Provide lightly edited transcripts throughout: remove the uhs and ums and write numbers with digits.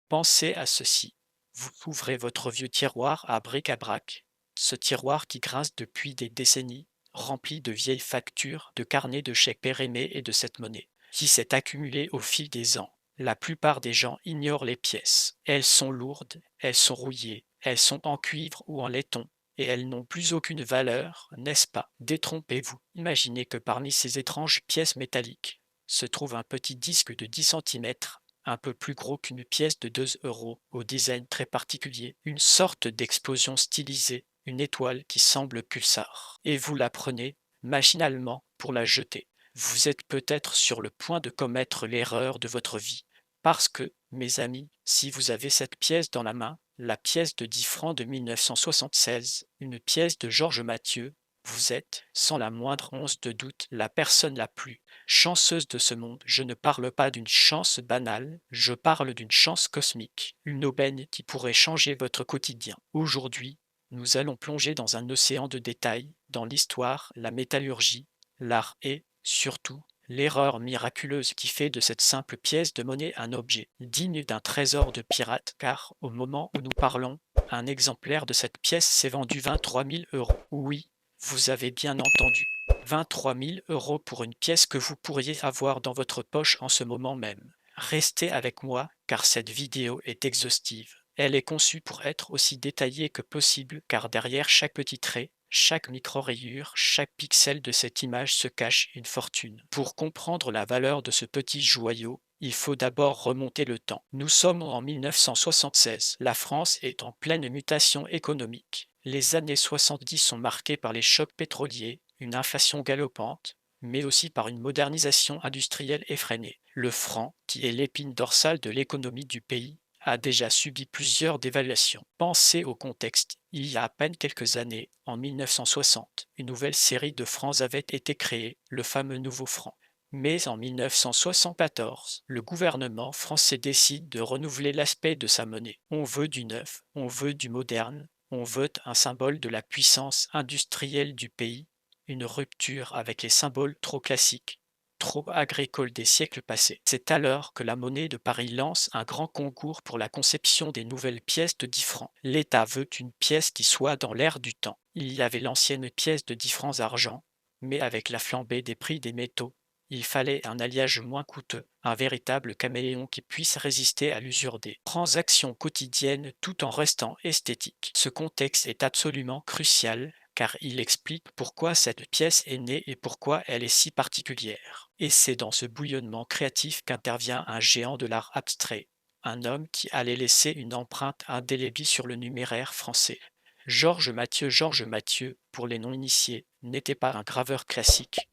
Pensez à ceci. Vous ouvrez votre vieux tiroir à bric-à-brac, ce tiroir qui grince depuis des décennies, rempli de vieilles factures, de carnets de chèques périmés et de cette monnaie, qui s'est accumulée au fil des ans. La plupart des gens ignorent les pièces. Elles sont lourdes, elles sont rouillées, elles sont en cuivre ou en laiton, et elles n'ont plus aucune valeur, n'est-ce pas? Détrompez-vous. Imaginez que parmi ces étranges pièces métalliques se trouve un petit disque de 10 centimètres, un peu plus gros qu'une pièce de 2 euros, au design très particulier, une sorte d'explosion stylisée, une étoile qui semble pulsar. Et vous la prenez, machinalement, pour la jeter. Vous êtes peut-être sur le point de commettre l'erreur de votre vie. Parce que, mes amis, si vous avez cette pièce dans la main, la pièce de 10 francs de 1976, une pièce de Georges Mathieu, vous êtes, sans la moindre once de doute, la personne la plus chanceuse de ce monde. Je ne parle pas d'une chance banale, je parle d'une chance cosmique, une aubaine qui pourrait changer votre quotidien. Aujourd'hui, nous allons plonger dans un océan de détails, dans l'histoire, la métallurgie, l'art et, surtout, l'erreur miraculeuse qui fait de cette simple pièce de monnaie un objet digne d'un trésor de pirate, car au moment où nous parlons, un exemplaire de cette pièce s'est vendu 23 000 euros. Oui, vous avez bien entendu. 23 000 euros pour une pièce que vous pourriez avoir dans votre poche en ce moment même. Restez avec moi car cette vidéo est exhaustive. Elle est conçue pour être aussi détaillée que possible car derrière chaque petit trait, chaque micro-rayure, chaque pixel de cette image se cache une fortune. Pour comprendre la valeur de ce petit joyau, il faut d'abord remonter le temps. Nous sommes en 1976. La France est en pleine mutation économique. Les années 70 sont marquées par les chocs pétroliers, une inflation galopante, mais aussi par une modernisation industrielle effrénée. Le franc, qui est l'épine dorsale de l'économie du pays, a déjà subi plusieurs dévaluations. Pensez au contexte. Il y a à peine quelques années, en 1960, une nouvelle série de francs avait été créée, le fameux nouveau franc. Mais en 1974, le gouvernement français décide de renouveler l'aspect de sa monnaie. On veut du neuf, on veut du moderne, on veut un symbole de la puissance industrielle du pays, une rupture avec les symboles trop classiques, trop agricoles des siècles passés. C'est alors que la monnaie de Paris lance un grand concours pour la conception des nouvelles pièces de 10 francs. L'État veut une pièce qui soit dans l'air du temps. Il y avait l'ancienne pièce de 10 francs argent, mais avec la flambée des prix des métaux, il fallait un alliage moins coûteux, un véritable caméléon qui puisse résister à l'usure des transactions quotidiennes tout en restant esthétique. Ce contexte est absolument crucial car il explique pourquoi cette pièce est née et pourquoi elle est si particulière. Et c'est dans ce bouillonnement créatif qu'intervient un géant de l'art abstrait, un homme qui allait laisser une empreinte indélébile sur le numéraire français. Georges Mathieu, pour les non-initiés, n'était pas un graveur classique,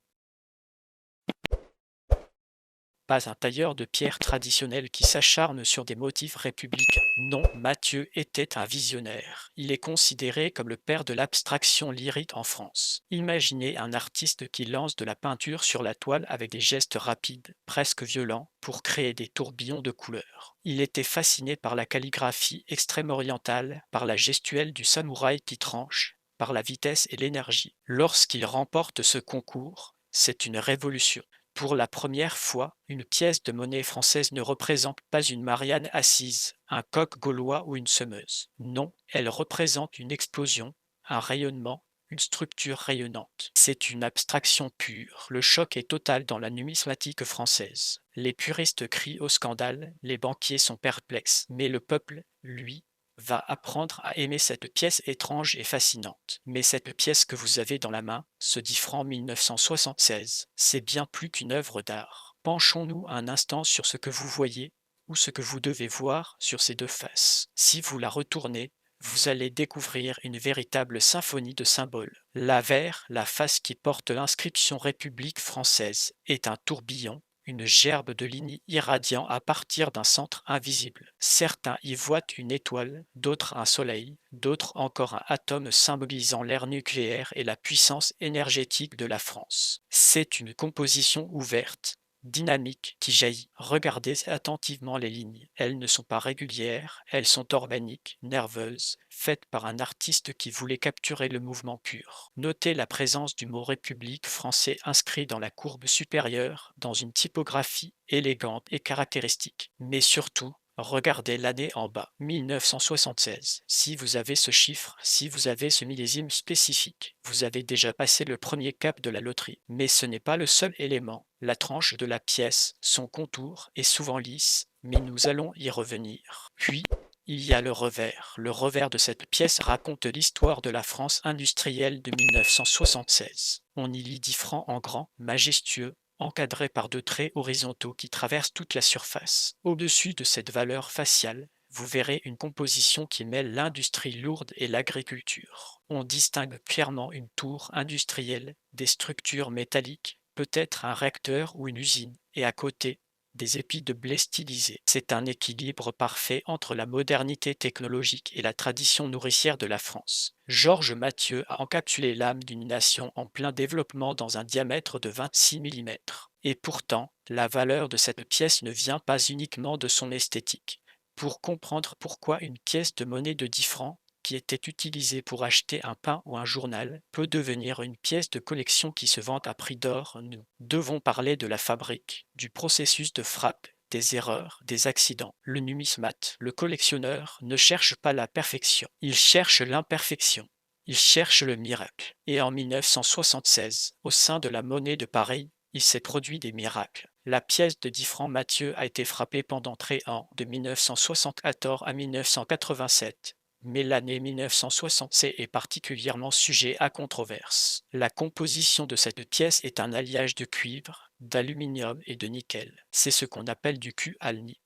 pas un tailleur de pierre traditionnel qui s'acharne sur des motifs républicains. Non, Mathieu était un visionnaire. Il est considéré comme le père de l'abstraction lyrique en France. Imaginez un artiste qui lance de la peinture sur la toile avec des gestes rapides, presque violents, pour créer des tourbillons de couleurs. Il était fasciné par la calligraphie extrême-orientale, par la gestuelle du samouraï qui tranche, par la vitesse et l'énergie. Lorsqu'il remporte ce concours, c'est une révolution. Pour la première fois, une pièce de monnaie française ne représente pas une Marianne assise, un coq gaulois ou une semeuse. Non, elle représente une explosion, un rayonnement, une structure rayonnante. C'est une abstraction pure. Le choc est total dans la numismatique française. Les puristes crient au scandale, les banquiers sont perplexes, mais le peuple, lui, va apprendre à aimer cette pièce étrange et fascinante. Mais cette pièce que vous avez dans la main, ce 10 francs 1976, c'est bien plus qu'une œuvre d'art. Penchons-nous un instant sur ce que vous voyez ou ce que vous devez voir sur ces deux faces. Si vous la retournez, vous allez découvrir une véritable symphonie de symboles. L'avers, la face qui porte l'inscription République française, est un tourbillon, une gerbe de lignes irradiant à partir d'un centre invisible. Certains y voient une étoile, d'autres un soleil, d'autres encore un atome symbolisant l'ère nucléaire et la puissance énergétique de la France. C'est une composition ouverte, dynamique qui jaillit. Regardez attentivement les lignes. Elles ne sont pas régulières, elles sont organiques, nerveuses, faites par un artiste qui voulait capturer le mouvement pur. Notez la présence du mot République français inscrit dans la courbe supérieure, dans une typographie élégante et caractéristique. Mais surtout, Regardez l'année en bas, 1976. Si vous avez ce chiffre, si vous avez ce millésime spécifique, vous avez déjà passé le premier cap de la loterie. Mais ce n'est pas le seul élément. La tranche de la pièce, son contour est souvent lisse, mais nous allons y revenir. Puis, il y a le revers. Le revers de cette pièce raconte l'histoire de la France industrielle de 1976. On y lit 10 francs en grand, majestueux, encadré par deux traits horizontaux qui traversent toute la surface. Au-dessus de cette valeur faciale, vous verrez une composition qui mêle l'industrie lourde et l'agriculture. On distingue clairement une tour industrielle, des structures métalliques, peut-être un réacteur ou une usine, et à côté, des épis de blé stylisés. C'est un équilibre parfait entre la modernité technologique et la tradition nourricière de la France. Georges Mathieu a encapsulé l'âme d'une nation en plein développement dans un diamètre de 26 mm. Et pourtant, la valeur de cette pièce ne vient pas uniquement de son esthétique. Pour comprendre pourquoi une pièce de monnaie de 10 francs qui était utilisée pour acheter un pain ou un journal peut devenir une pièce de collection qui se vend à prix d'or, nous devons parler de la fabrique, du processus de frappe, des erreurs, des accidents. Le numismate, le collectionneur, ne cherche pas la perfection, il cherche l'imperfection. Il cherche le miracle. Et en 1976, au sein de la monnaie de Paris, il s'est produit des miracles. La pièce de 10 francs Mathieu a été frappée pendant 3 ans, de 1974 à 1987. Mais l'année 1967 est particulièrement sujet à controverse. La composition de cette pièce est un alliage de cuivre, d'aluminium et de nickel. C'est ce qu'on appelle du Cu-Alni.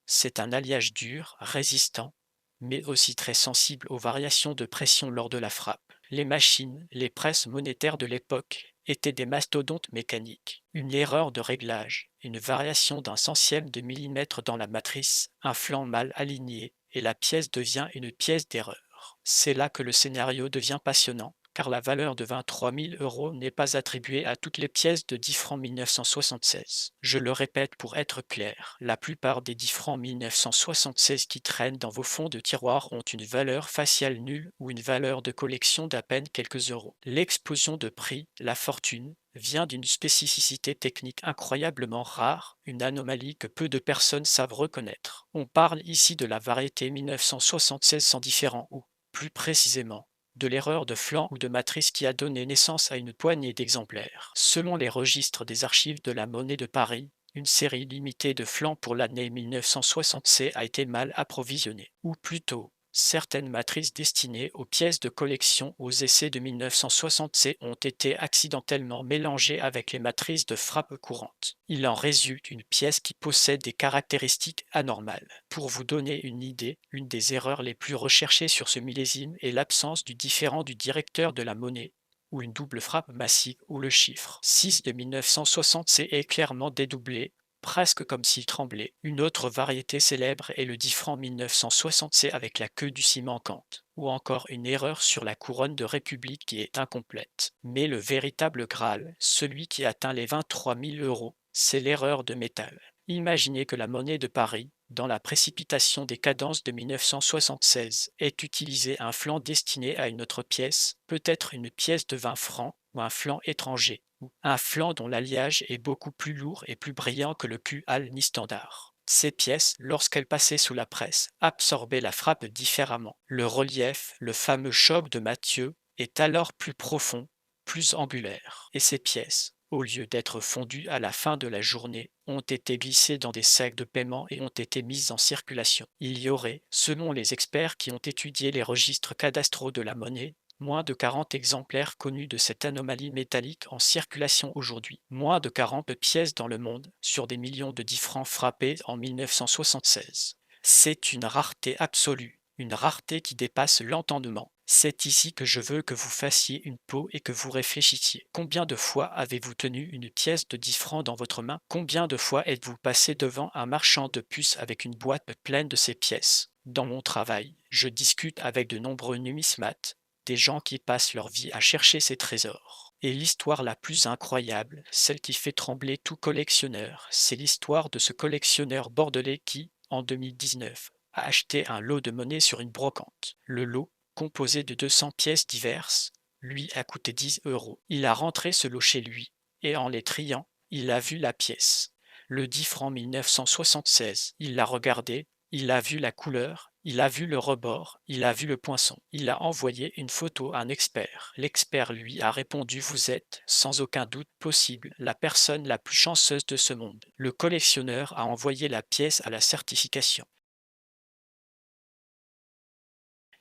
C'est un alliage dur, résistant, mais aussi très sensible aux variations de pression lors de la frappe. Les machines, les presses monétaires de l'époque, étaient des mastodontes mécaniques. Une erreur de réglage, une variation d'un centième de millimètre dans la matrice, un flanc mal aligné, et la pièce devient une pièce d'erreur. C'est là que le scénario devient passionnant, car la valeur de 23 000 € n'est pas attribuée à toutes les pièces de 10 francs 1976. Je le répète pour être clair, la plupart des 10 francs 1976 qui traînent dans vos fonds de tiroir ont une valeur faciale nulle ou une valeur de collection d'à peine quelques euros. L'explosion de prix, la fortune, vient d'une spécificité technique incroyablement rare, une anomalie que peu de personnes savent reconnaître. On parle ici de la variété 1976 sans différent ou, plus précisément, de l'erreur de flanc ou de matrice qui a donné naissance à une poignée d'exemplaires. Selon les registres des archives de la monnaie de Paris, une série limitée de flancs pour l'année 1967 a été mal approvisionnée, ou plutôt, certaines matrices destinées aux pièces de collection aux essais de 1967 ont été accidentellement mélangées avec les matrices de frappe courantes. Il en résulte une pièce qui possède des caractéristiques anormales. Pour vous donner une idée, l'une des erreurs les plus recherchées sur ce millésime est l'absence du différent du directeur de la monnaie, ou une double frappe massive où le chiffre 6 de 1967 est clairement dédoublé, presque comme s'il tremblait. Une autre variété célèbre est le 10 francs 1967 avec la queue du 6 manquante, ou encore une erreur sur la couronne de République qui est incomplète. Mais le véritable Graal, celui qui atteint les 23 000 €, c'est l'erreur de métal. Imaginez que la monnaie de Paris, dans la précipitation des cadences de 1976, ait utilisé un flanc destiné à une autre pièce, peut-être une pièce de 20 francs ou un flanc étranger, ou un flanc dont l'alliage est beaucoup plus lourd et plus brillant que le Cu-Alni standard. Ces pièces, lorsqu'elles passaient sous la presse, absorbaient la frappe différemment. Le relief, le fameux choc de Mathieu, est alors plus profond, plus angulaire. Et ces pièces, au lieu d'être fondues à la fin de la journée, ont été glissées dans des sacs de paiement et ont été mises en circulation. Il y aurait, selon les experts qui ont étudié les registres cadastraux de la monnaie, moins de 40 exemplaires connus de cette anomalie métallique en circulation aujourd'hui. Moins de 40 pièces dans le monde sur des millions de 10 francs frappés en 1976. C'est une rareté absolue, une rareté qui dépasse l'entendement. C'est ici que je veux que vous fassiez une pause et que vous réfléchissiez. Combien de fois avez-vous tenu une pièce de 10 francs dans votre main? Combien de fois êtes-vous passé devant un marchand de puces avec une boîte pleine de ces pièces? Dans mon travail, je discute avec de nombreux numismates, des gens qui passent leur vie à chercher ces trésors. Et l'histoire la plus incroyable, celle qui fait trembler tout collectionneur, c'est l'histoire de ce collectionneur bordelais qui, en 2019, a acheté un lot de monnaie sur une brocante. Le lot, composé de 200 pièces diverses, lui a coûté 10 €. Il a rentré ce lot chez lui, et en les triant, il a vu la pièce. Le 10 francs 1976. Il l'a regardé, il a vu la couleur, il a vu le rebord, il a vu le poinçon. Il a envoyé une photo à un expert. L'expert lui a répondu: vous êtes, sans aucun doute possible, la personne la plus chanceuse de ce monde. Le collectionneur a envoyé la pièce à la certification.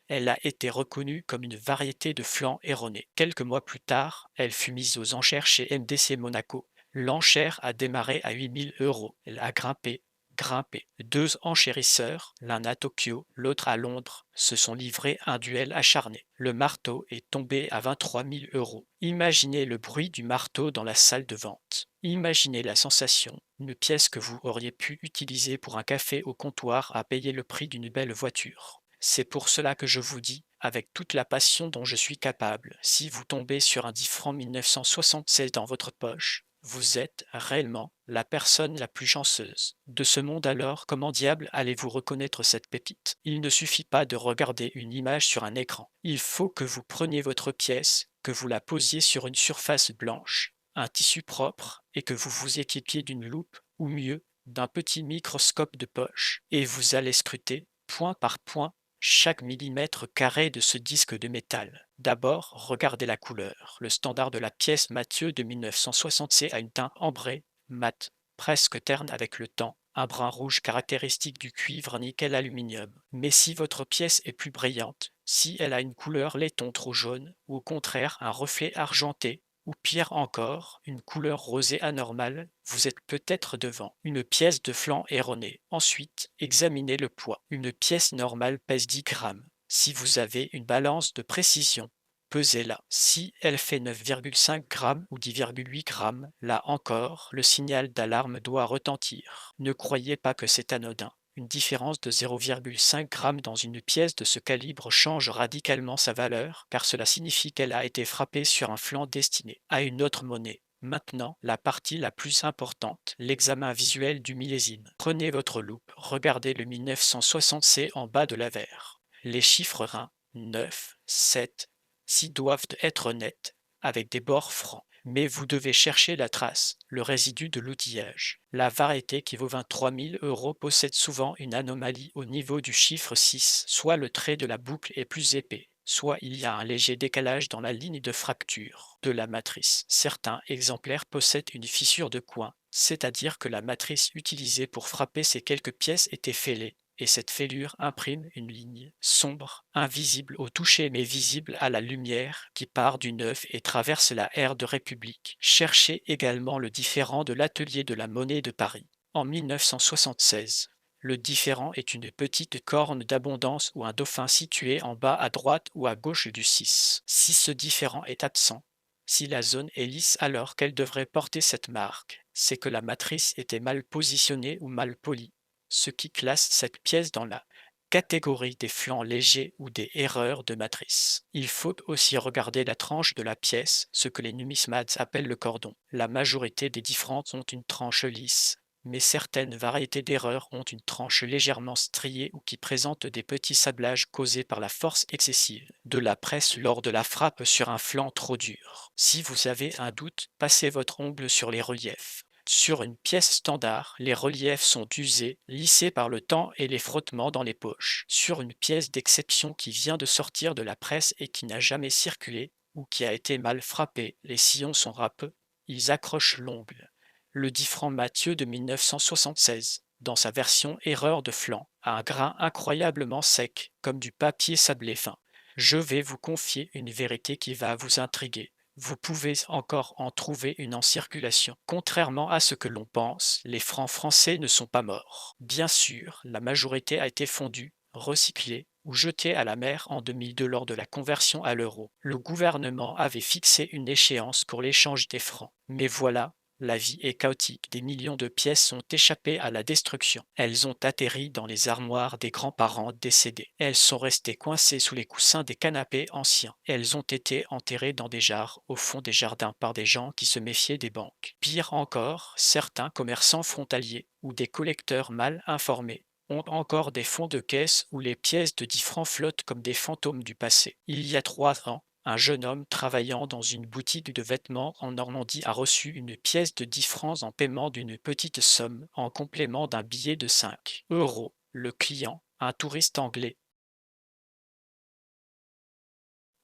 Elle a été reconnue comme une variété de flanc erroné. Quelques mois plus tard, elle fut mise aux enchères chez MDC Monaco. L'enchère a démarré à 8 000 €. Elle a grimpé, grimpé. Deux enchérisseurs, l'un à Tokyo, l'autre à Londres, se sont livrés un duel acharné. Le marteau est tombé à 23 000 €. Imaginez le bruit du marteau dans la salle de vente. Imaginez la sensation, une pièce que vous auriez pu utiliser pour un café au comptoir a payé le prix d'une belle voiture. C'est pour cela que je vous dis, avec toute la passion dont je suis capable, si vous tombez sur un 10 francs 1976 dans votre poche, vous êtes réellement la personne la plus chanceuse de ce monde. Alors, comment diable allez-vous reconnaître cette pépite? Il ne suffit pas de regarder une image sur un écran. Il faut que vous preniez votre pièce, que vous la posiez sur une surface blanche, un tissu propre, et que vous vous équipiez d'une loupe, ou mieux, d'un petit microscope de poche, et vous allez scruter, point par point, chaque millimètre carré de ce disque de métal. D'abord, regardez la couleur. Le standard de la pièce Mathieu de 1966 a une teinte ambrée, mat, presque terne avec le temps, un brun rouge caractéristique du cuivre nickel-aluminium. Mais si votre pièce est plus brillante, si elle a une couleur laiton trop jaune, ou au contraire un reflet argenté, ou pire encore, une couleur rosée anormale, vous êtes peut-être devant une pièce de flanc erronée. Ensuite, examinez le poids. Une pièce normale pèse 10 grammes. Si vous avez une balance de précision, pesez-la. Si elle fait 9,5 grammes ou 10,8 grammes, là encore, le signal d'alarme doit retentir. Ne croyez pas que c'est anodin. Une différence de 0,5 g dans une pièce de ce calibre change radicalement sa valeur, car cela signifie qu'elle a été frappée sur un flanc destiné à une autre monnaie. Maintenant, la partie la plus importante, l'examen visuel du millésime. Prenez votre loupe, regardez le 1960C en bas de l'avers. Les chiffres 1, 9, 7, 6 doivent être nets, avec des bords francs. Mais vous devez chercher la trace, le résidu de l'outillage. La variété qui vaut 23 000 € possède souvent une anomalie au niveau du chiffre 6, soit le trait de la boucle est plus épais, soit il y a un léger décalage dans la ligne de fracture de la matrice. Certains exemplaires possèdent une fissure de coin, c'est-à-dire que la matrice utilisée pour frapper ces quelques pièces était fêlée, et cette fêlure imprime une ligne sombre, invisible au toucher mais visible à la lumière, qui part du neuf et traverse la aire de République. Cherchez également le différend de l'atelier de la monnaie de Paris. En 1976, le différend est une petite corne d'abondance ou un dauphin situé en bas à droite ou à gauche du 6. Si ce différend est absent, si la zone est lisse alors qu'elle devrait porter cette marque, c'est que la matrice était mal positionnée ou mal polie, ce qui classe cette pièce dans la catégorie des flancs légers ou des erreurs de matrice. Il faut aussi regarder la tranche de la pièce, ce que les numismates appellent le cordon. La majorité des différentes ont une tranche lisse, mais certaines variétés d'erreurs ont une tranche légèrement striée ou qui présentent des petits sablages causés par la force excessive de la presse lors de la frappe sur un flanc trop dur. Si vous avez un doute, passez votre ongle sur les reliefs. Sur une pièce standard, les reliefs sont usés, lissés par le temps et les frottements dans les poches. Sur une pièce d'exception qui vient de sortir de la presse et qui n'a jamais circulé ou qui a été mal frappée, les sillons sont râpeux, ils accrochent l'ongle. Le 10 francs Mathieu de 1976, dans sa version erreur de flanc, a un grain incroyablement sec, comme du papier sablé fin. Je vais vous confier une vérité qui va vous intriguer. Vous pouvez encore en trouver une en circulation. Contrairement à ce que l'on pense, les francs français ne sont pas morts. Bien sûr, la majorité a été fondue, recyclée ou jetée à la mer en 2002 lors de la conversion à l'euro. Le gouvernement avait fixé une échéance pour l'échange des francs. Mais voilà, la vie est chaotique. Des millions de pièces sont échappées à la destruction. Elles ont atterri dans les armoires des grands-parents décédés. Elles sont restées coincées sous les coussins des canapés anciens. Elles ont été enterrées dans des jarres au fond des jardins par des gens qui se méfiaient des banques. Pire encore, certains commerçants frontaliers ou des collecteurs mal informés ont encore des fonds de caisse où les pièces de 10 francs flottent comme des fantômes du passé. Il y a 3 ans, Un jeune homme travaillant dans une boutique de vêtements en Normandie a reçu une pièce de 10 francs en paiement d'une petite somme en complément d'un billet de 5 euros. Le client, un touriste anglais,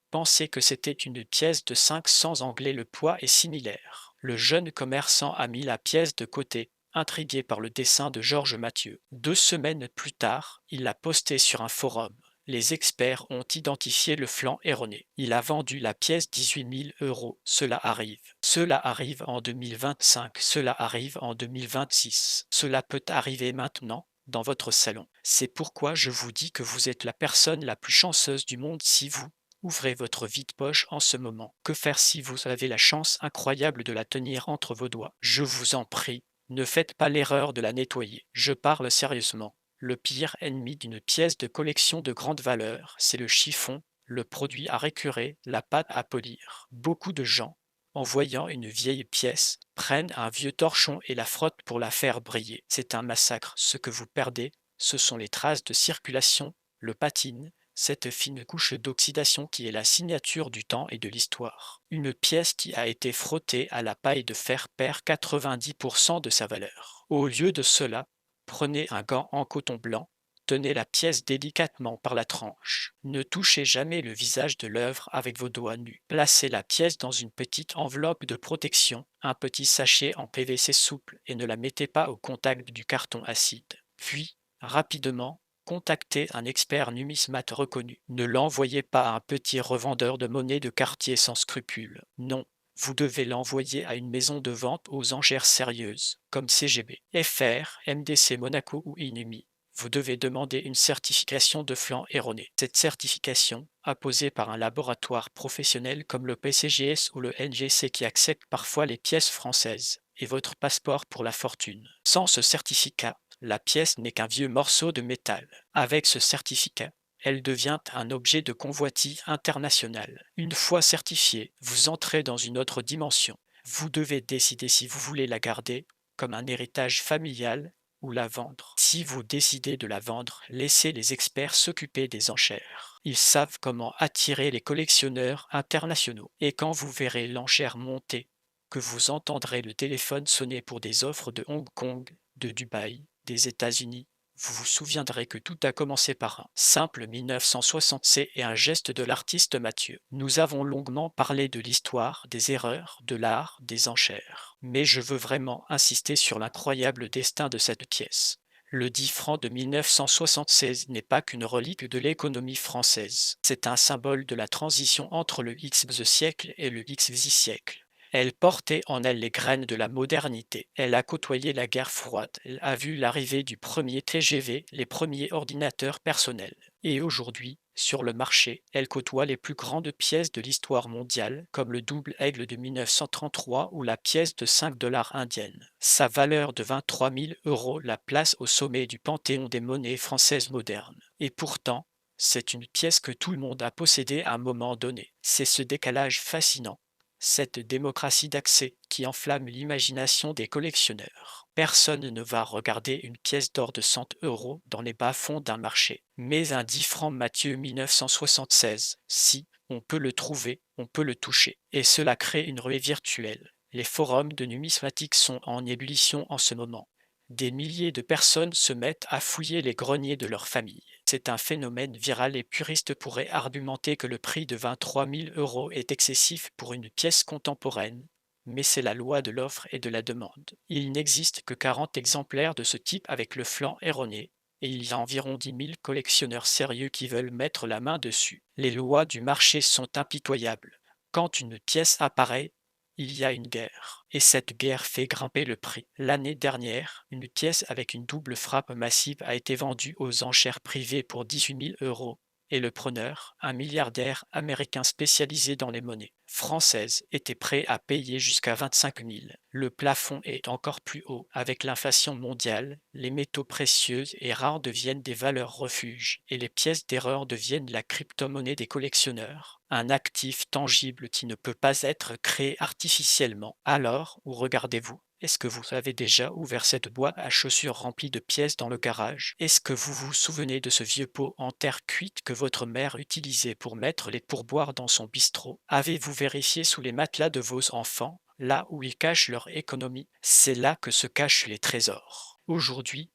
pensait que c'était une pièce de 500 anglais. Le poids est similaire. Le jeune commerçant a mis la pièce de côté, intrigué par le dessin de Georges Mathieu. 2 semaines plus tard, il l'a posté sur un forum. Les experts ont identifié le flanc erroné. Il a vendu la pièce 18 000 euros. Cela arrive. Cela arrive en 2025. Cela arrive en 2026. Cela peut arriver maintenant dans votre salon. C'est pourquoi je vous dis que vous êtes la personne la plus chanceuse du monde si vous ouvrez votre vide-poche en ce moment. Que faire si vous avez la chance incroyable de la tenir entre vos doigts? Je vous en prie, ne faites pas l'erreur de la nettoyer. Je parle sérieusement. Le pire ennemi d'une pièce de collection de grande valeur, c'est le chiffon, le produit à récurer, la pâte à polir. Beaucoup de gens, en voyant une vieille pièce, prennent un vieux torchon et la frottent pour la faire briller. C'est un massacre. Ce que vous perdez, ce sont les traces de circulation, le patine, cette fine couche d'oxydation qui est la signature du temps et de l'histoire. Une pièce qui a été frottée à la paille de fer perd 90% de sa valeur. Au lieu de cela, prenez un gant en coton blanc, tenez la pièce délicatement par la tranche. Ne touchez jamais le visage de l'œuvre avec vos doigts nus. Placez la pièce dans une petite enveloppe de protection, un petit sachet en PVC souple et ne la mettez pas au contact du carton acide. Puis, rapidement, contactez un expert numismate reconnu. Ne l'envoyez pas à un petit revendeur de monnaie de quartier sans scrupules. Non, vous devez l'envoyer à une maison de vente aux enchères sérieuses, comme CGB, FR, MDC Monaco ou Inumi. Vous devez demander une certification de flanc erroné. Cette certification, apposée par un laboratoire professionnel comme le PCGS ou le NGC qui accepte parfois les pièces françaises, est votre passeport pour la fortune. Sans ce certificat, la pièce n'est qu'un vieux morceau de métal. Avec ce certificat, elle devient un objet de convoitise international. Une fois certifiée, vous entrez dans une autre dimension. Vous devez décider si vous voulez la garder comme un héritage familial ou la vendre. Si vous décidez de la vendre, laissez les experts s'occuper des enchères. Ils savent comment attirer les collectionneurs internationaux. Et quand vous verrez l'enchère monter, que vous entendrez le téléphone sonner pour des offres de Hong Kong, de Dubaï, des États-Unis, vous vous souviendrez que tout a commencé par un simple 1960 et un geste de l'artiste Mathieu. Nous avons longuement parlé de l'histoire, des erreurs, de l'art, des enchères. Mais je veux vraiment insister sur l'incroyable destin de cette pièce. Le 10 francs de 1976 n'est pas qu'une relique de l'économie française. C'est un symbole de la transition entre le XVe siècle et le XVIe siècle. Elle portait en elle les graines de la modernité. Elle a côtoyé la guerre froide. Elle a vu l'arrivée du premier TGV, les premiers ordinateurs personnels. Et aujourd'hui, sur le marché, elle côtoie les plus grandes pièces de l'histoire mondiale, comme le double aigle de 1933 ou la pièce de 5 dollars indienne. Sa valeur de 23 000 euros la place au sommet du panthéon des monnaies françaises modernes. Et pourtant, c'est une pièce que tout le monde a possédée à un moment donné. C'est ce décalage fascinant, cette démocratie d'accès qui enflamme l'imagination des collectionneurs. Personne ne va regarder une pièce d'or de 100 euros dans les bas-fonds d'un marché. Mais un 10 francs Mathieu 1976, si, on peut le trouver, on peut le toucher. Et cela crée une ruée virtuelle. Les forums de numismatique sont en ébullition en ce moment. Des milliers de personnes se mettent à fouiller les greniers de leur famille. C'est un phénomène viral et puristes pourraient argumenter que le prix de 23 000 euros est excessif pour une pièce contemporaine, mais c'est la loi de l'offre et de la demande. Il n'existe que 40 exemplaires de ce type avec le flanc erroné, et il y a environ 10 000 collectionneurs sérieux qui veulent mettre la main dessus. Les lois du marché sont impitoyables. Quand une pièce apparaît, il y a une guerre, et cette guerre fait grimper le prix. L'année dernière, une pièce avec une double frappe massive a été vendue aux enchères privées pour 18 000 euros, et le preneur, un milliardaire américain spécialisé dans les monnaies françaises, était prêt à payer jusqu'à 25 000. Le plafond est encore plus haut. Avec l'inflation mondiale, les métaux précieux et rares deviennent des valeurs refuges, et les pièces d'erreur deviennent la crypto-monnaie des collectionneurs, un actif tangible qui ne peut pas être créé artificiellement. Alors, où regardez-vous? Est-ce que vous avez déjà ouvert cette boîte à chaussures remplie de pièces dans le garage? Est-ce que vous vous souvenez de ce vieux pot en terre cuite que votre mère utilisait pour mettre les pourboires dans son bistrot? Avez-vous vérifié sous les matelas de vos enfants, là où ils cachent leur économie? C'est là que se cachent les trésors. Aujourd'hui,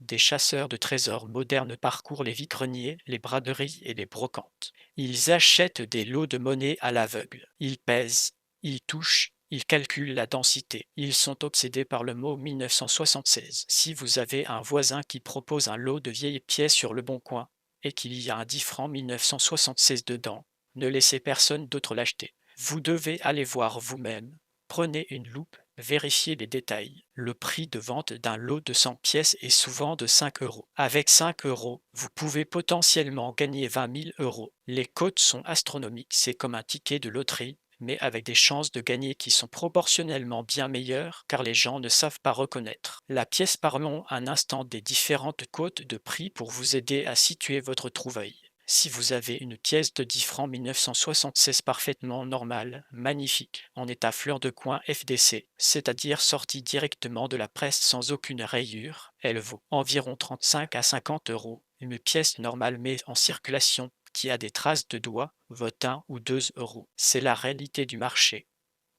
des chasseurs de trésors modernes parcourent les vide-greniers, les braderies et les brocantes. Ils achètent des lots de monnaie à l'aveugle. Ils pèsent, ils touchent, ils calculent la densité. Ils sont obsédés par le mot 1976. Si vous avez un voisin qui propose un lot de vieilles pièces sur le bon coin et qu'il y a un 10 francs 1976 dedans, ne laissez personne d'autre l'acheter. Vous devez aller voir vous-même. Prenez une loupe, vérifiez les détails. Le prix de vente d'un lot de 100 pièces est souvent de 5 euros. Avec 5 euros, vous pouvez potentiellement gagner 20 000 euros. Les cotes sont astronomiques, c'est comme un ticket de loterie, mais avec des chances de gagner qui sont proportionnellement bien meilleures car les gens ne savent pas reconnaître. La pièce, parlons un instant des différentes cotes de prix pour vous aider à situer votre trouvaille. Si vous avez une pièce de 10 francs 1976 parfaitement normale, magnifique, en état fleur de coin FDC, c'est-à-dire sortie directement de la presse sans aucune rayure, elle vaut environ 35 à 50 euros. Une pièce normale mais en circulation qui a des traces de doigts vaut 1 ou 2 euros. C'est la réalité du marché.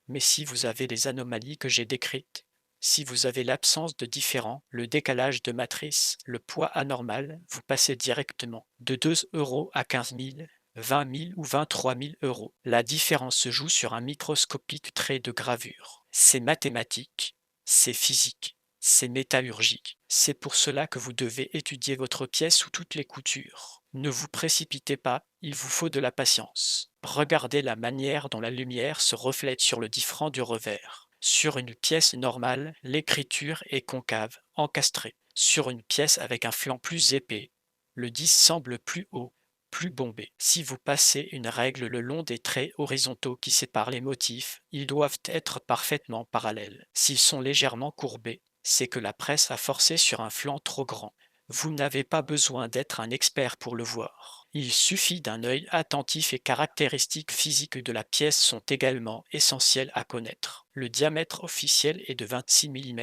Mais si vous avez les anomalies que j'ai décrites, si vous avez l'absence de différent, le décalage de matrice, le poids anormal, vous passez directement de 2 euros à 15 000, 20 000 ou 23 000 euros. La différence se joue sur un microscopique trait de gravure. C'est mathématique, c'est physique, c'est métallurgique. C'est pour cela que vous devez étudier votre pièce sous toutes les coutures. Ne vous précipitez pas, il vous faut de la patience. Regardez la manière dont la lumière se reflète sur le 10 francs du revers. Sur une pièce normale, l'écriture est concave, encastrée. Sur une pièce avec un flanc plus épais, le 10 semble plus haut, plus bombé. Si vous passez une règle le long des traits horizontaux qui séparent les motifs, ils doivent être parfaitement parallèles. S'ils sont légèrement courbés, c'est que la presse a forcé sur un flanc trop grand. Vous n'avez pas besoin d'être un expert pour le voir. Il suffit d'un œil attentif et caractéristiques physiques de la pièce sont également essentielles à connaître. Le diamètre officiel est de 26 mm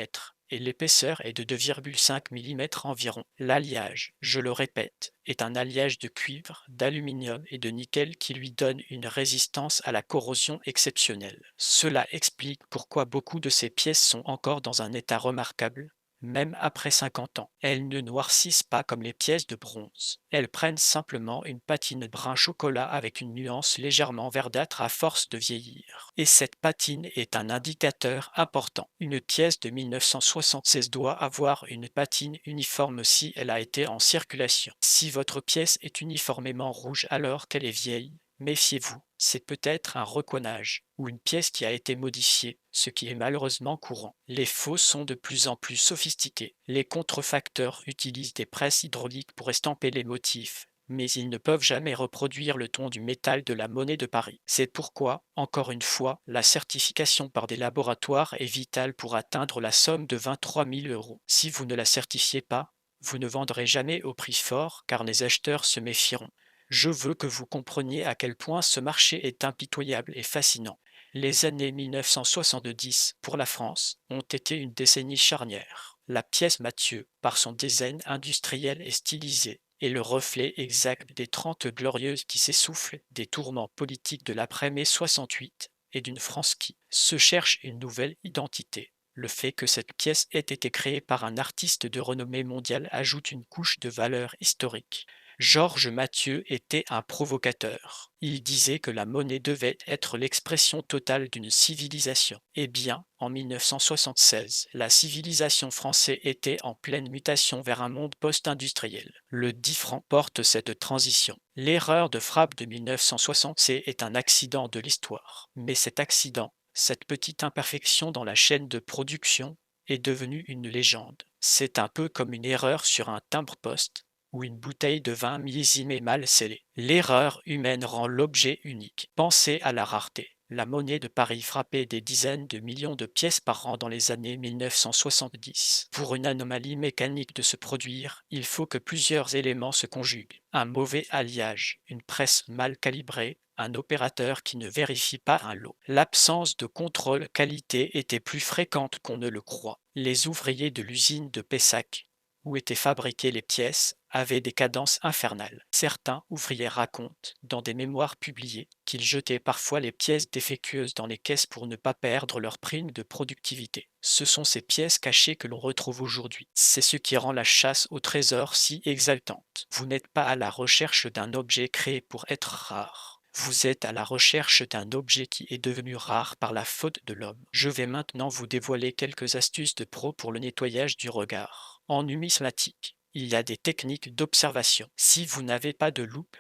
et l'épaisseur est de 2,5 mm environ. L'alliage, je le répète, est un alliage de cuivre, d'aluminium et de nickel qui lui donne une résistance à la corrosion exceptionnelle. Cela explique pourquoi beaucoup de ces pièces sont encore dans un état remarquable même après 50 ans. Elles ne noircissent pas comme les pièces de bronze. Elles prennent simplement une patine brun chocolat avec une nuance légèrement verdâtre à force de vieillir. Et cette patine est un indicateur important. Une pièce de 1976 doit avoir une patine uniforme si elle a été en circulation. Si votre pièce est uniformément rouge alors qu'elle est vieille, méfiez-vous, c'est peut-être un recoinage ou une pièce qui a été modifiée, ce qui est malheureusement courant. Les faux sont de plus en plus sophistiqués. Les contrefacteurs utilisent des presses hydrauliques pour estamper les motifs, mais ils ne peuvent jamais reproduire le ton du métal de la monnaie de Paris. C'est pourquoi, encore une fois, la certification par des laboratoires est vitale pour atteindre la somme de 23 000 euros. Si vous ne la certifiez pas, vous ne vendrez jamais au prix fort car les acheteurs se méfieront. Je veux que vous compreniez à quel point ce marché est impitoyable et fascinant. Les années 1970 pour la France ont été une décennie charnière. La pièce Mathieu, par son design industriel et stylisé, est le reflet exact des 30 glorieuses qui s'essoufflent des tourments politiques de l'après-mai 68 et d'une France qui se cherche une nouvelle identité. Le fait que cette pièce ait été créée par un artiste de renommée mondiale ajoute une couche de valeur historique. Georges Mathieu était un provocateur. Il disait que la monnaie devait être l'expression totale d'une civilisation. Eh bien, en 1976, la civilisation française était en pleine mutation vers un monde post-industriel. Le 10 francs porte cette transition. L'erreur de frappe de 1966 est un accident de l'histoire. Mais cet accident, cette petite imperfection dans la chaîne de production, est devenue une légende. C'est un peu comme une erreur sur un timbre-poste ou une bouteille de vin millésimée mal scellée. L'erreur humaine rend l'objet unique. Pensez à la rareté. La monnaie de Paris frappait des dizaines de millions de pièces par an dans les années 1970. Pour une anomalie mécanique de se produire, il faut que plusieurs éléments se conjuguent. Un mauvais alliage, une presse mal calibrée, un opérateur qui ne vérifie pas un lot. L'absence de contrôle qualité était plus fréquente qu'on ne le croit. Les ouvriers de l'usine de Pessac, où étaient fabriquées les pièces, avaient des cadences infernales. Certains ouvriers racontent, dans des mémoires publiées, qu'ils jetaient parfois les pièces défectueuses dans les caisses pour ne pas perdre leur prime de productivité. Ce sont ces pièces cachées que l'on retrouve aujourd'hui. C'est ce qui rend la chasse au trésor si exaltante. Vous n'êtes pas à la recherche d'un objet créé pour être rare. Vous êtes à la recherche d'un objet qui est devenu rare par la faute de l'homme. Je vais maintenant vous dévoiler quelques astuces de pro pour le nettoyage du regard. En numismatique, il y a des techniques d'observation. Si vous n'avez pas de loupe,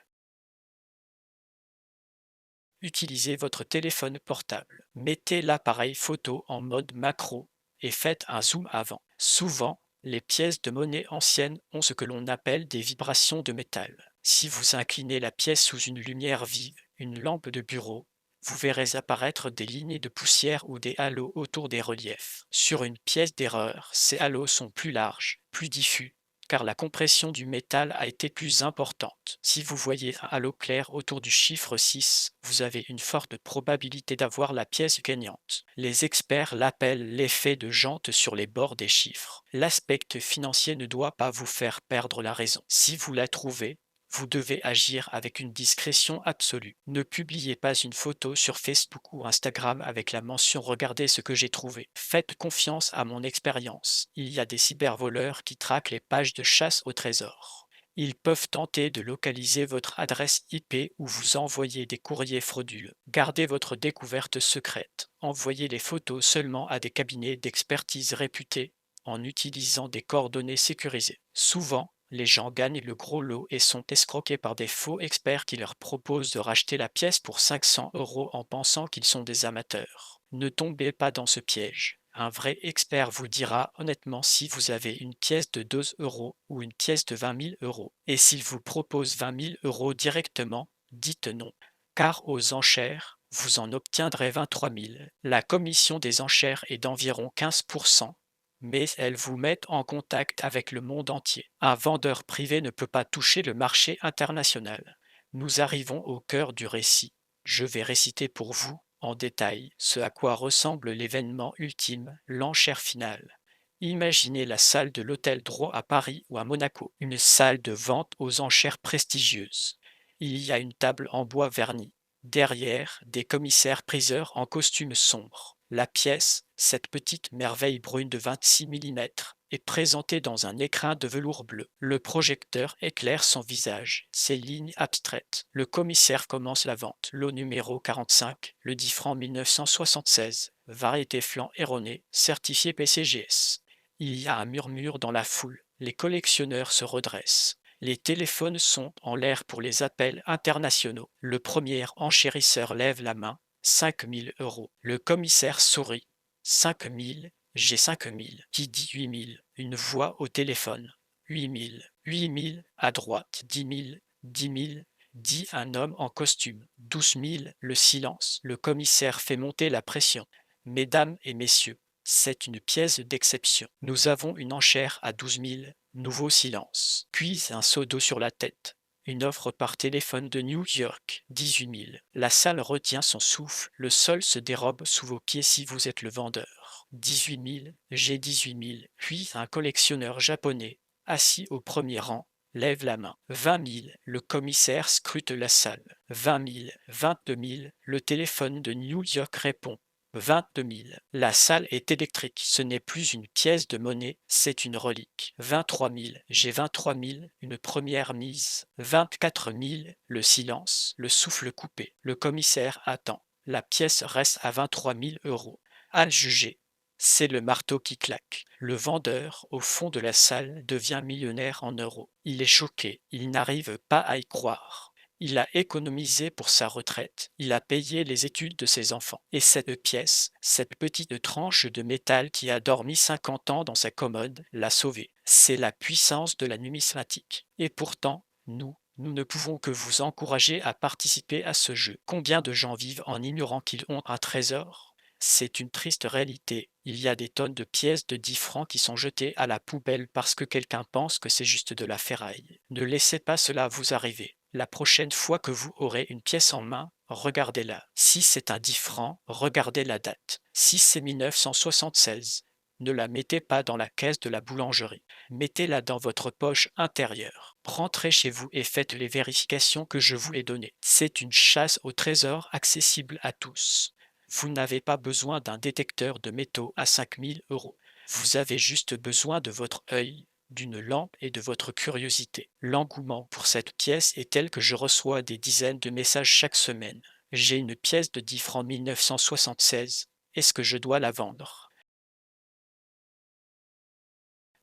utilisez votre téléphone portable. Mettez l'appareil photo en mode macro et faites un zoom avant. Souvent, les pièces de monnaie anciennes ont ce que l'on appelle des vibrations de métal. Si vous inclinez la pièce sous une lumière vive, une lampe de bureau, vous verrez apparaître des lignées de poussière ou des halos autour des reliefs. Sur une pièce d'erreur, ces halos sont plus larges, plus diffus, car la compression du métal a été plus importante. Si vous voyez un halo clair autour du chiffre 6, vous avez une forte probabilité d'avoir la pièce gagnante. Les experts l'appellent l'effet de jante sur les bords des chiffres. L'aspect financier ne doit pas vous faire perdre la raison. Si vous la trouvez, vous devez agir avec une discrétion absolue. Ne publiez pas une photo sur Facebook ou Instagram avec la mention «Regardez ce que j'ai trouvé». Faites confiance à mon expérience. Il y a des cybervoleurs qui traquent les pages de chasse au trésor. Ils peuvent tenter de localiser votre adresse IP ou vous envoyer des courriers frauduleux. Gardez votre découverte secrète. Envoyez les photos seulement à des cabinets d'expertise réputés en utilisant des coordonnées sécurisées. Souvent, les gens gagnent le gros lot et sont escroqués par des faux experts qui leur proposent de racheter la pièce pour 500 € en pensant qu'ils sont des amateurs. Ne tombez pas dans ce piège. Un vrai expert vous dira honnêtement si vous avez une pièce de 2 € ou une pièce de 20 000 €. Et s'il vous propose 20 000 € directement, dites non. Car aux enchères, vous en obtiendrez 23 000. La commission des enchères est d'environ 15%, mais elles vous mettent en contact avec le monde entier. Un vendeur privé ne peut pas toucher le marché international. Nous arrivons au cœur du récit. Je vais réciter pour vous, en détail, ce à quoi ressemble l'événement ultime, l'enchère finale. Imaginez la salle de l'Hôtel Drouot à Paris ou à Monaco, une salle de vente aux enchères prestigieuse. Il y a une table en bois verni. Derrière, des commissaires-priseurs en costume sombre. La pièce, cette petite merveille brune de 26 mm, est présentée dans un écrin de velours bleu. Le projecteur éclaire son visage, ses lignes abstraites. Le commissaire commence la vente. Lot numéro 45, le 10 francs 1976. Variété flanc erroné, certifié PCGS. Il y a un murmure dans la foule. Les collectionneurs se redressent. Les téléphones sont en l'air pour les appels internationaux. Le premier enchérisseur lève la main. 5 000 €. Le commissaire sourit. 5 000, j'ai 5 000. Qui dit 8 000? Une voix au téléphone. 8 000. 8 000, à droite. 10 000. 10 000, dit un homme en costume. 12 000, le silence. Le commissaire fait monter la pression. Mesdames et messieurs, c'est une pièce d'exception. Nous avons une enchère à 12 000. Nouveau silence. Puis un seau d'eau sur la tête. Une offre par téléphone de New York, 18 000. La salle retient son souffle, le sol se dérobe sous vos pieds si vous êtes le vendeur. 18 000, j'ai 18 000. Puis un collectionneur japonais, assis au premier rang, lève la main. 20 000, le commissaire scrute la salle. 20 000, 22 000, le téléphone de New York répond. 22 000. La salle est électrique. Ce n'est plus une pièce de monnaie, c'est une relique. 23 000. J'ai 23 000. Une première mise. 24 000. Le silence, le souffle coupé. Le commissaire attend. La pièce reste à 23 000 €. À juger. C'est le marteau qui claque. Le vendeur, au fond de la salle, devient millionnaire en euros. Il est choqué. Il n'arrive pas à y croire. Il a économisé pour sa retraite, il a payé les études de ses enfants. Et cette pièce, cette petite tranche de métal qui a dormi 50 ans dans sa commode, l'a sauvé. C'est la puissance de la numismatique. Et pourtant, nous ne pouvons que vous encourager à participer à ce jeu. Combien de gens vivent en ignorant qu'ils ont un trésor? C'est une triste réalité. Il y a des tonnes de pièces de 10 francs qui sont jetées à la poubelle parce que quelqu'un pense que c'est juste de la ferraille. Ne laissez pas cela vous arriver. La prochaine fois que vous aurez une pièce en main, regardez-la. Si c'est un 10 francs, regardez la date. Si c'est 1976, ne la mettez pas dans la caisse de la boulangerie. Mettez-la dans votre poche intérieure. Rentrez chez vous et faites les vérifications que je vous ai données. C'est une chasse au trésor accessible à tous. Vous n'avez pas besoin d'un détecteur de métaux à 5 000 euros. Vous avez juste besoin de votre œil, d'une lampe et de votre curiosité. L'engouement pour cette pièce est tel que je reçois des dizaines de messages chaque semaine. J'ai une pièce de 10 francs 1976. Est-ce que je dois la vendre?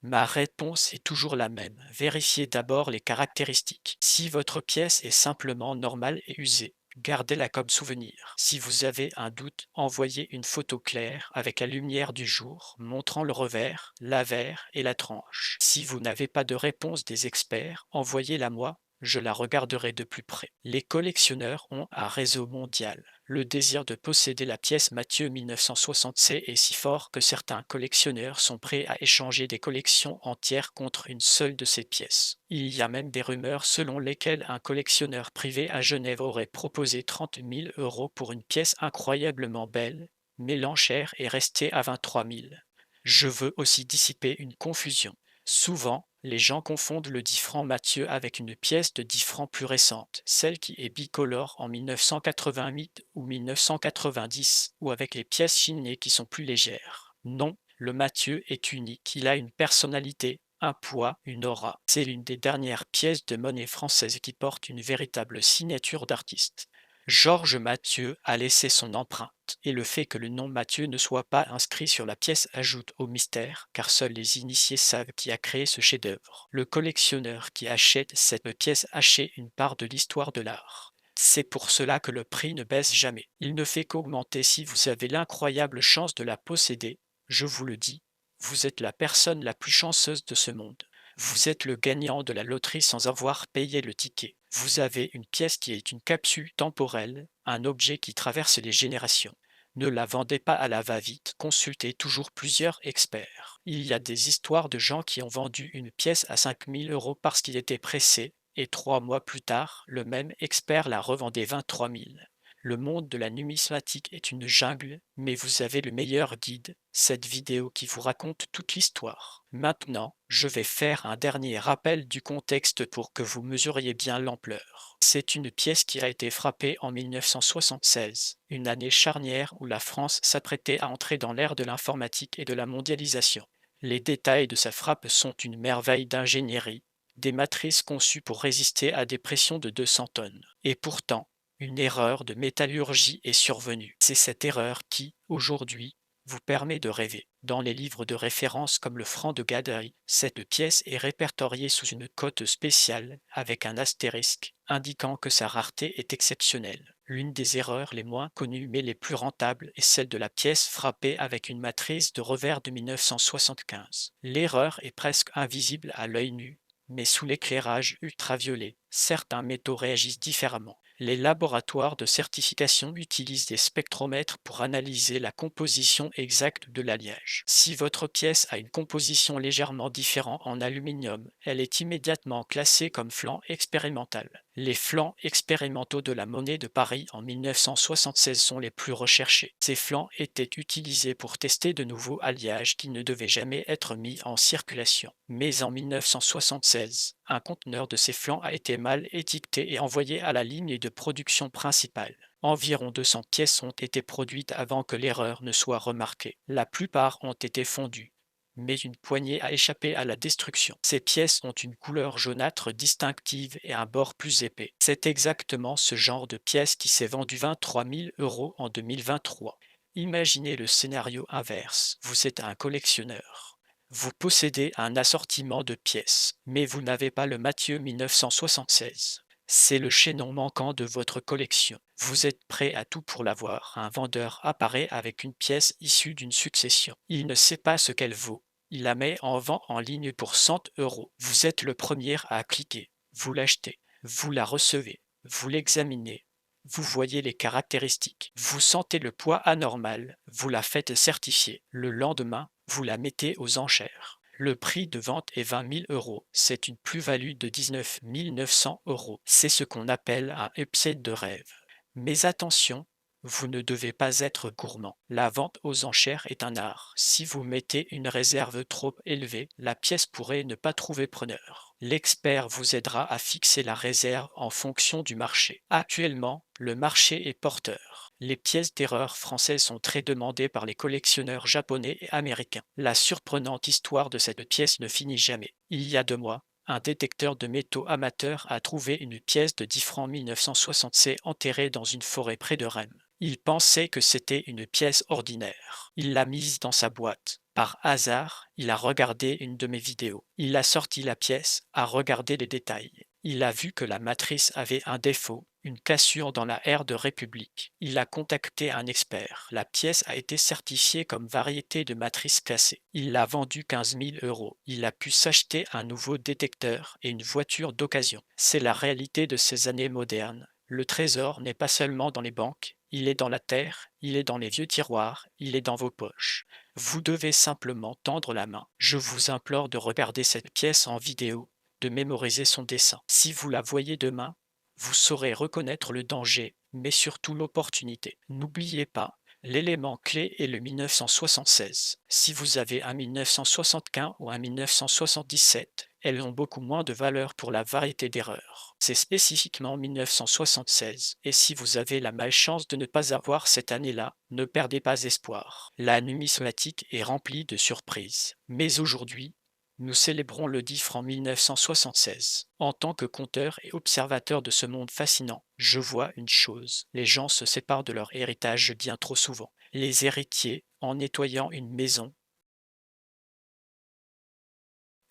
Ma réponse est toujours la même. Vérifiez d'abord les caractéristiques. Si votre pièce est simplement normale et usée, gardez-la comme souvenir. Si vous avez un doute, envoyez une photo claire avec la lumière du jour, montrant le revers, l'avers et la tranche. Si vous n'avez pas de réponse des experts, envoyez-la moi. Je la regarderai de plus près. Les collectionneurs ont un réseau mondial. Le désir de posséder la pièce Mathieu 1967 est si fort que certains collectionneurs sont prêts à échanger des collections entières contre une seule de ces pièces. Il y a même des rumeurs selon lesquelles un collectionneur privé à Genève aurait proposé 30 000 euros pour une pièce incroyablement belle, mais l'enchère est restée à 23 000. Je veux aussi dissiper une confusion. Souvent, les gens confondent le 10 francs Mathieu avec une pièce de 10 francs plus récente, celle qui est bicolore en 1988 ou 1990, ou avec les pièces chinées qui sont plus légères. Non, le Mathieu est unique, il a une personnalité, un poids, une aura. C'est l'une des dernières pièces de monnaie française qui porte une véritable signature d'artiste. Georges Mathieu a laissé son empreinte, et le fait que le nom Mathieu ne soit pas inscrit sur la pièce ajoute au mystère, car seuls les initiés savent qui a créé ce chef-d'œuvre. Le collectionneur qui achète cette pièce achète une part de l'histoire de l'art. C'est pour cela que le prix ne baisse jamais. Il ne fait qu'augmenter si vous avez l'incroyable chance de la posséder. Je vous le dis, vous êtes la personne la plus chanceuse de ce monde. Vous êtes le gagnant de la loterie sans avoir payé le ticket. Vous avez une pièce qui est une capsule temporelle, un objet qui traverse les générations. Ne la vendez pas à la va-vite, consultez toujours plusieurs experts. Il y a des histoires de gens qui ont vendu une pièce à 5 000 euros parce qu'il était pressé, et 3 mois plus tard, le même expert la revendait 23 000. Le monde de la numismatique est une jungle, mais vous avez le meilleur guide, cette vidéo qui vous raconte toute l'histoire. Maintenant, je vais faire un dernier rappel du contexte pour que vous mesuriez bien l'ampleur. C'est une pièce qui a été frappée en 1976, une année charnière où la France s'apprêtait à entrer dans l'ère de l'informatique et de la mondialisation. Les détails de sa frappe sont une merveille d'ingénierie, des matrices conçues pour résister à des pressions de 200 tonnes. Et pourtant, une erreur de métallurgie est survenue. C'est cette erreur qui, aujourd'hui, vous permet de rêver. Dans les livres de référence comme le franc de Gadery, cette pièce est répertoriée sous une cote spéciale avec un astérisque indiquant que sa rareté est exceptionnelle. L'une des erreurs les moins connues mais les plus rentables est celle de la pièce frappée avec une matrice de revers de 1975. L'erreur est presque invisible à l'œil nu, mais sous l'éclairage ultraviolet, certains métaux réagissent différemment. Les laboratoires de certification utilisent des spectromètres pour analyser la composition exacte de l'alliage. Si votre pièce a une composition légèrement différente en aluminium, elle est immédiatement classée comme flanc expérimental. Les flancs expérimentaux de la monnaie de Paris en 1976 sont les plus recherchés. Ces flancs étaient utilisés pour tester de nouveaux alliages qui ne devaient jamais être mis en circulation. Mais en 1976, un conteneur de ces flancs a été mal étiqueté et envoyé à la ligne de production principale. Environ 200 pièces ont été produites avant que l'erreur ne soit remarquée. La plupart ont été fondues, mais une poignée a échappé à la destruction. Ces pièces ont une couleur jaunâtre distinctive et un bord plus épais. C'est exactement ce genre de pièce qui s'est vendu 23 000 € en 2023. Imaginez le scénario inverse. Vous êtes un collectionneur. Vous possédez un assortiment de pièces, mais vous n'avez pas le Mathieu 1976. C'est le chaînon manquant de votre collection. Vous êtes prêt à tout pour l'avoir. Un vendeur apparaît avec une pièce issue d'une succession. Il ne sait pas ce qu'elle vaut. Il la met en vente en ligne pour 100 euros. Vous êtes le premier à cliquer. Vous l'achetez. Vous la recevez. Vous l'examinez. Vous voyez les caractéristiques. Vous sentez le poids anormal. Vous la faites certifier. Le lendemain, vous la mettez aux enchères. Le prix de vente est 20 000 euros. C'est une plus-value de 19 900 euros. C'est ce qu'on appelle un upside de rêve. Mais attention, vous ne devez pas être gourmand. La vente aux enchères est un art. Si vous mettez une réserve trop élevée, la pièce pourrait ne pas trouver preneur. L'expert vous aidera à fixer la réserve en fonction du marché. Actuellement, le marché est porteur. Les pièces d'erreur françaises sont très demandées par les collectionneurs japonais et américains. La surprenante histoire de cette pièce ne finit jamais. Il y a 2 mois, un détecteur de métaux amateur a trouvé une pièce de 10 francs 1960 enterrée dans une forêt près de Rennes. Il pensait que c'était une pièce ordinaire. Il l'a mise dans sa boîte. Par hasard, il a regardé une de mes vidéos. Il a sorti la pièce, a regardé les détails. Il a vu que la matrice avait un défaut, une cassure dans la aire de République. Il a contacté un expert. La pièce a été certifiée comme variété de matrice classée. Il l'a vendue 15 000 euros. Il a pu s'acheter un nouveau détecteur et une voiture d'occasion. C'est la réalité de ces années modernes. Le trésor n'est pas seulement dans les banques, il est dans la terre, il est dans les vieux tiroirs, il est dans vos poches. Vous devez simplement tendre la main. Je vous implore de regarder cette pièce en vidéo, de mémoriser son dessin. Si vous la voyez demain, vous saurez reconnaître le danger, mais surtout l'opportunité. N'oubliez pas, l'élément clé est le 1976. Si vous avez un 1975 ou un 1977, elles ont beaucoup moins de valeur pour la variété d'erreurs. C'est spécifiquement 1976, et si vous avez la malchance de ne pas avoir cette année-là, ne perdez pas espoir. La numismatique est remplie de surprises. Mais aujourd'hui, nous célébrons le 10 francs 1976. En tant que conteur et observateur de ce monde fascinant, je vois une chose. Les gens se séparent de leur héritage bien trop souvent. Les héritiers, en nettoyant une maison,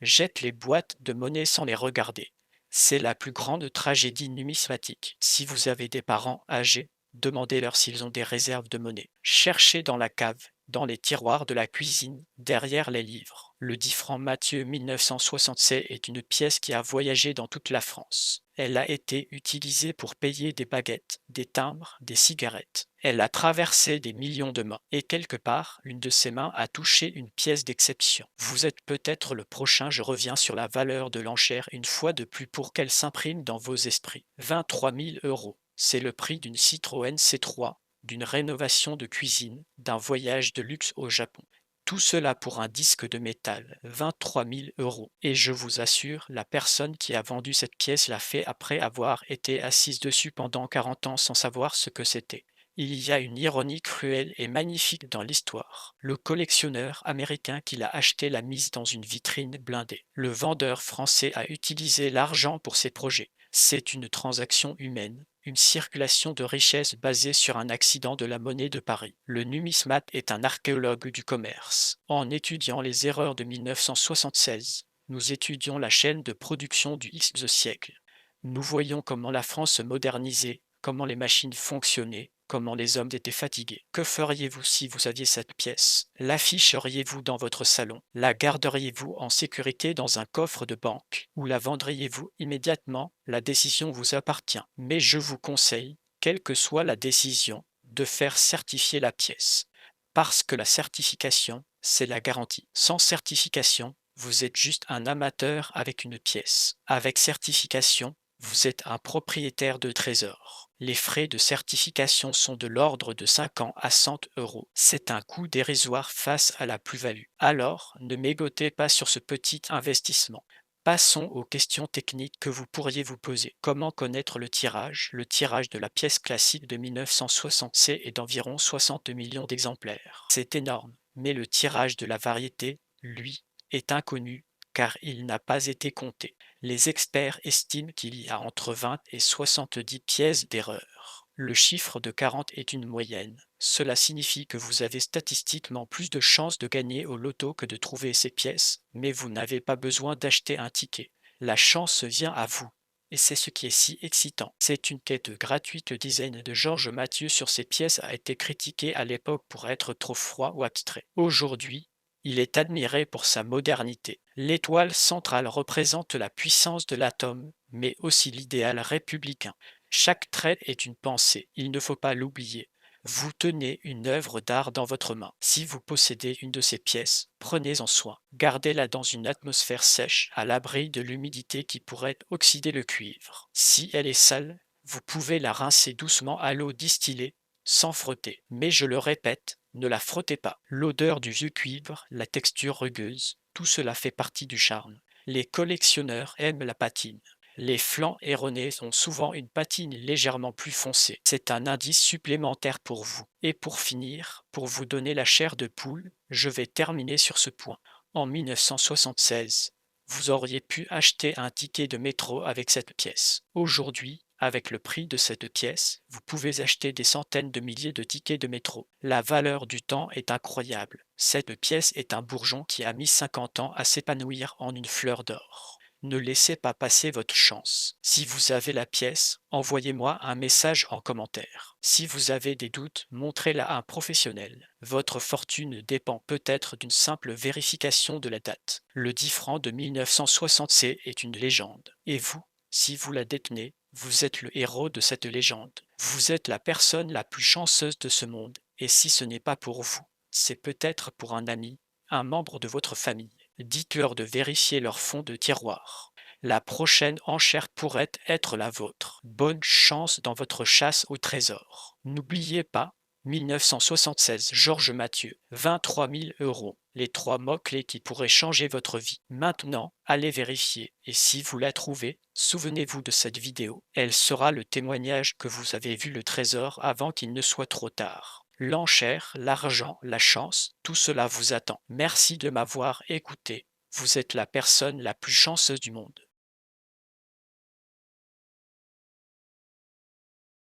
jettent les boîtes de monnaie sans les regarder. C'est la plus grande tragédie numismatique. Si vous avez des parents âgés, demandez-leur s'ils ont des réserves de monnaie. Cherchez dans la cave, dans les tiroirs de la cuisine, derrière les livres. Le 10 francs Mathieu 1967 est une pièce qui a voyagé dans toute la France. Elle a été utilisée pour payer des baguettes, des timbres, des cigarettes. Elle a traversé des millions de mains, et quelque part, une de ces mains a touché une pièce d'exception. Vous êtes peut-être le prochain, je reviens sur la valeur de l'enchère une fois de plus pour qu'elle s'imprime dans vos esprits. 23 000 euros, c'est le prix d'une Citroën C3, d'une rénovation de cuisine, d'un voyage de luxe au Japon. Tout cela pour un disque de métal, 23 000 euros. Et je vous assure, la personne qui a vendu cette pièce l'a fait après avoir été assise dessus pendant 40 ans sans savoir ce que c'était. Il y a une ironie cruelle et magnifique dans l'histoire. Le collectionneur américain qui l'a acheté l'a mise dans une vitrine blindée. Le vendeur français a utilisé l'argent pour ses projets. C'est une transaction humaine, une circulation de richesses basée sur un accident de la monnaie de Paris. Le numismate est un archéologue du commerce. En étudiant les erreurs de 1976, nous étudions la chaîne de production du X siècle. Nous voyons comment la France se modernisait, comment les machines fonctionnaient, comment les hommes étaient fatigués. Que feriez-vous si vous aviez cette pièce? L'afficheriez-vous dans votre salon? La garderiez-vous en sécurité dans un coffre de banque? Ou la vendriez-vous immédiatement? La décision vous appartient. Mais je vous conseille, quelle que soit la décision, de faire certifier la pièce. Parce que la certification, c'est la garantie. Sans certification, vous êtes juste un amateur avec une pièce. Avec certification, vous êtes un propriétaire de trésor. Les frais de certification sont de l'ordre de 50 à 100 euros. C'est un coût dérisoire face à la plus-value. Alors, ne mégotez pas sur ce petit investissement. Passons aux questions techniques que vous pourriez vous poser. Comment connaître le tirage? Le tirage de la pièce classique de 1960 est d'environ 60 millions d'exemplaires. C'est énorme, mais le tirage de la variété, lui, est inconnu car il n'a pas été compté. Les experts estiment qu'il y a entre 20 et 70 pièces d'erreur. Le chiffre de 40 est une moyenne. Cela signifie que vous avez statistiquement plus de chances de gagner au loto que de trouver ces pièces, mais vous n'avez pas besoin d'acheter un ticket. La chance vient à vous. Et c'est ce qui est si excitant. C'est une quête gratuite. Le design de Georges Mathieu sur ces pièces a été critiqué à l'époque pour être trop froid ou abstrait. Aujourd'hui, il est admiré pour sa modernité. L'étoile centrale représente la puissance de l'atome, mais aussi l'idéal républicain. Chaque trait est une pensée, il ne faut pas l'oublier. Vous tenez une œuvre d'art dans votre main. Si vous possédez une de ces pièces, prenez-en soin. Gardez-la dans une atmosphère sèche, à l'abri de l'humidité qui pourrait oxyder le cuivre. Si elle est sale, vous pouvez la rincer doucement à l'eau distillée, sans frotter. Mais je le répète, ne la frottez pas. L'odeur du vieux cuivre, la texture rugueuse, tout cela fait partie du charme. Les collectionneurs aiment la patine. Les flancs erronés ont souvent une patine légèrement plus foncée. C'est un indice supplémentaire pour vous. Et pour finir, pour vous donner la chair de poule, je vais terminer sur ce point. En 1976, vous auriez pu acheter un ticket de métro avec cette pièce. Aujourd'hui, avec le prix de cette pièce, vous pouvez acheter des centaines de milliers de tickets de métro. La valeur du temps est incroyable. Cette pièce est un bourgeon qui a mis 50 ans à s'épanouir en une fleur d'or. Ne laissez pas passer votre chance. Si vous avez la pièce, envoyez-moi un message en commentaire. Si vous avez des doutes, montrez-la à un professionnel. Votre fortune dépend peut-être d'une simple vérification de la date. Le 10 francs de 1960 est une légende. Et vous, si vous la détenez, vous êtes le héros de cette légende. Vous êtes la personne la plus chanceuse de ce monde. Et si ce n'est pas pour vous, c'est peut-être pour un ami, un membre de votre famille. Dites-leur de vérifier leur fond de tiroir. La prochaine enchère pourrait être la vôtre. Bonne chance dans votre chasse au trésor. N'oubliez pas, 1976, Georges Mathieu, 23 000 euros. Les 3 mots-clés qui pourraient changer votre vie. Maintenant, allez vérifier. Et si vous la trouvez, souvenez-vous de cette vidéo. Elle sera le témoignage que vous avez vu le trésor avant qu'il ne soit trop tard. L'enchère, l'argent, la chance, tout cela vous attend. Merci de m'avoir écouté. Vous êtes la personne la plus chanceuse du monde.